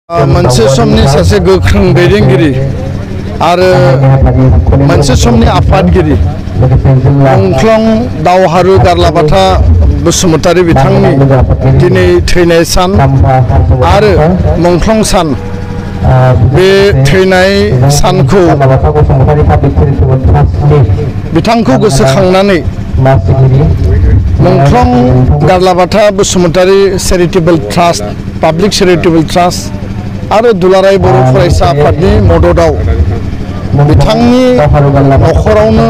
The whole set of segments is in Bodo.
मोनसे समनि सासे गोख्रों दैदेनगिरि आरो मोनसे समनि आफादगिरि मुंख्लं दावहारु गारलाबाथा बसुमतारी बिथांनि दिनै थैनाय सान आरो मुंख्लं सान बे थैनाय सानखौ बिथांखौ गोसोखांनानै मुंख्लं गारलाबाथा Basumatary charitable trust public charitable trust आरो दुलाराय बर' फरायसा आफादनि मददाव बिथांनि नखरावनो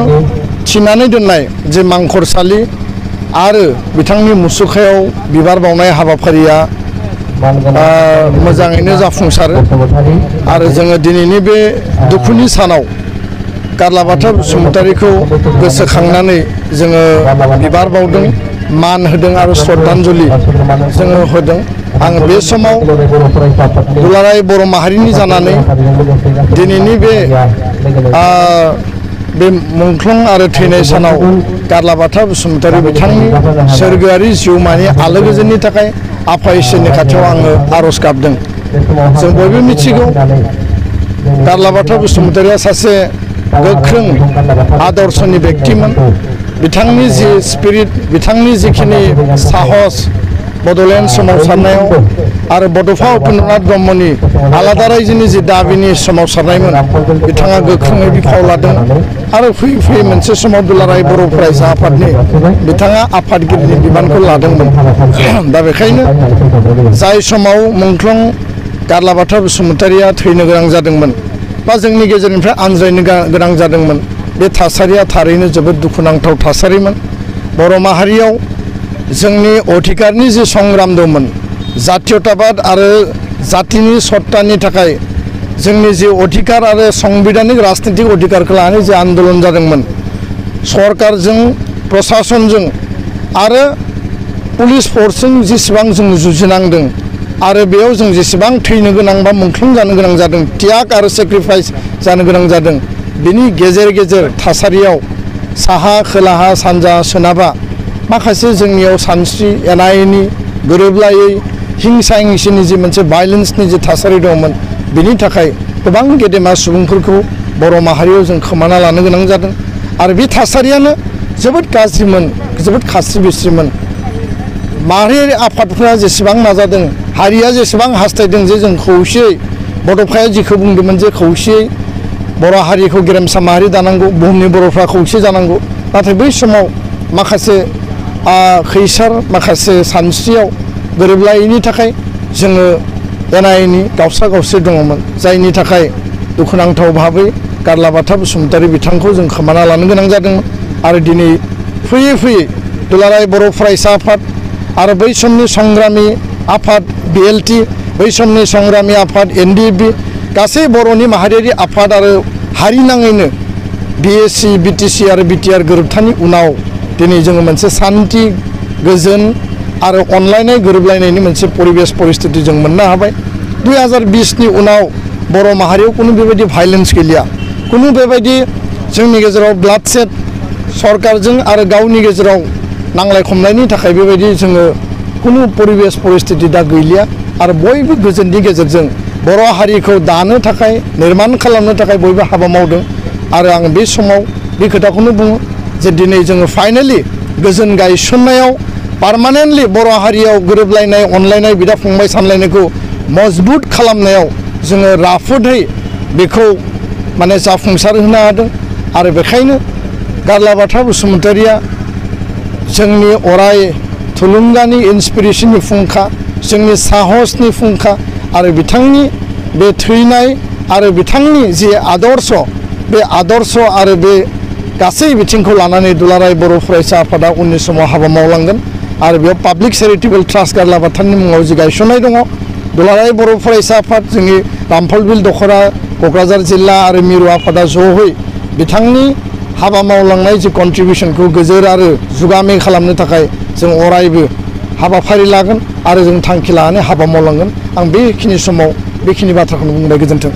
थिनानै दोननाय जे मांखरसालि आरो बिथांनि मुसुखायाव बिबार बावनाय हाबाफारिया मोजाङैनो जाफुंसारो आरो जोङो दिनैनि बे दुखुनि सानाव गारलाबाथा बसुमतारीखौ गोसोखांनानै जोङो बिबार बावदों मान होदों आरो श्रद्धांजलि जोङो होदों आं बे समाव दुलाराय बर' माहारिनि जानानै दिनैनि बे मुंख्लं आरो थैनाय सानाव गारलाबाथा बसुमतारी बिथांनि सोरगोआरि जिउमानि आलो गोजोननि थाखाय आफा इसोरनि खाथियाव आङो आरज गाबदों। जों बयबो मिथिगौ गारलाबाथा बसुमतारीया सासे गोख्रों आदर्शनि व्यक्तिमोन। बिथांनि जि स्पिरिट बिथांनि जिखिनि साहस बड'लेण्ड सोमावसारनायाव आरो बड'फा उपेन्द्रनाथ ब्रह्मनि आलादा रायजोनि जि दाबिनि सोमावसारनायमोन बिथाङा गोख्रोङै बिफाव लादों आरो फैयै फैयै मोनसे समाव दुलाराय बर' फरायसा आफादनि बिथाङा आफादगिरिनि बिबानखौ लादोंमोन। दा बेखायनो जाय समाव मुंख्लं गारलाबाथा बसुमतारीया थैनो गोनां जादोंमोन बा जोंनि गेजेरनिफ्राय आनज्रायनो गोनां जादोंमोन बे थासारिया थारैनो जोबोद दुखुनांथाव थासारिमोन। बर' माहारियाव जोंनि अधिकारनि जे संग्राम दंमोन जातीयताबाद आरो जातिनि सत्तानि थाखाय जोंनि जे अधिकार आरो संबिधानिक राजनीतिक अधिकारखौ लानानै जे आन्दोलन जादोंमोन सरकारजों प्रशासनजों आरो पुलिस फोर्सजों जेसेबां जों जुजिनांदों आरो बेयाव जों जेसेबां थैनो गोनां बा मुंख्लं जानो गोनां जादों त्याग आरो सेक्रिफाइस जानो गोनां जादों बिनि गेजेर गेजेर थासारियाव साहा खोलाहा सानजा सोनाबा माखासे जोंनियाव सानस्रि एना एनि गोरोबलायै हिंसा हिंसिनि जि मोनसे भायलेन्सनि जि थासारि दंमोन बिनि थाखाय गोबां गेदेमा सुबुंफोरखौ बर' माहारियाव जों खोमाना लानो गोनां जादों आरो बे थासारियानो जोबोद गाज्रिमोन जोबोद खास्रि बिस्रिमोन। माहारियारि आफादफोरा जेसेबां नाजादों हारिया जेसेबां हास्थायदों जे जों खौसेयै बड'फाया जिखौ बुंदोंमोन जे खौसेयै बर' हारिखौ गेरेमसा माहारि दानांगौ बुहुमनि बर'फ्रा खौसे जानांगौ नाथाय बै समाव माखासे खैसार माखासे सानस्रियाव गोरोबलायैनि थाखाय जोङो एना एनि गावसा गावसि दङमोन जायनि थाखाय दुखुनांथाव भाबै गारलाबाथा बसुमतारी बिथांखौ जों खोमाना लानो गोनां जादोंमोन आरो दिनै फैयै फैयै दुलाराय बर' फरायसा आफाद आरो बै समनि संग्रामि आफाद BLT बै समनि संग्रामि आफाद NDFB गासै बर'नि माहारियारि आफाद आरो हारिनाङैनो BSC BTC आरो BTR गोरोबथानि उनाव दिनै जोङो मोनसे सान्थि गोजोन आरो अनलायनाय गोरोबलायनायनि मोनसे परिबेस परिस्थिति जों मोननो हाबाय। 2020नि उनाव बर' माहारियाव खुनु बेबायदि भायलेन्स गैलिया खुनु बेबायदि जोंनि गेजेराव ब्लाडसेड सरकारजों आरो गावनि गेजेराव नांलाय खमलायनि थाखाय बेबायदि जोङो खुनु परिबेस परिस्थिति दा गैलिया आरो बयबो गोजोननि गेजेरजों बर' हारिखौ दानो थाखाय निर्माण खालामनो थाखाय बयबो हाबा मावदों आरो आं बे समाव बे खोथाखौनो बुङो जे दिनै जोङो फाइनालि गोजोन गायसननायाव पार्मानेन्टलि बर' हारियाव गोरोबलायनाय अनलायनाय बिदा फंबाय सानलायनायखौ मजबुत खालामनायाव जोङो राफोदै बेखौ माने जाफुंसार होनो हादों आरो बेखायनो गारलाबाथा बसुमतारीया जोंनि अराय थुलुंगानि इन्सपिरेसननि फुंखा जोंनि साहसनि फुंखा आरो बिथांनि बे थैनाय आरो बिथांनि जि आदर्श बे आदर्श आरो बे गासै बिथिंखौ लानानै दुलाराय बर' फरायसा आफादा उननि समाव हाबा मावलांगोन आरो बेयाव पाब्लिक चेरिटेबल ट्रास्ट गारलाबाथानि मुङाव जि गायसननाय दङ दुलाराय बर' फरायसा आफाद जोंनि रामफलबिल दख'रा क'क्राझार जिल्ला आरो मिरु आफादा ज'है बिथांनि हाबा मावलांनाय जि कन्ट्रिबिउसनखौ गोजोर आरो जुगामि खालामनो थाखाय जों अरायबो हाबाफारि लागोन आरो जों थांखि लानानै हाबा मावलांगोन। आं बेखिनि समाव बेखिनि बाथ्राखौनो बुंबाय। गोजोन्थों।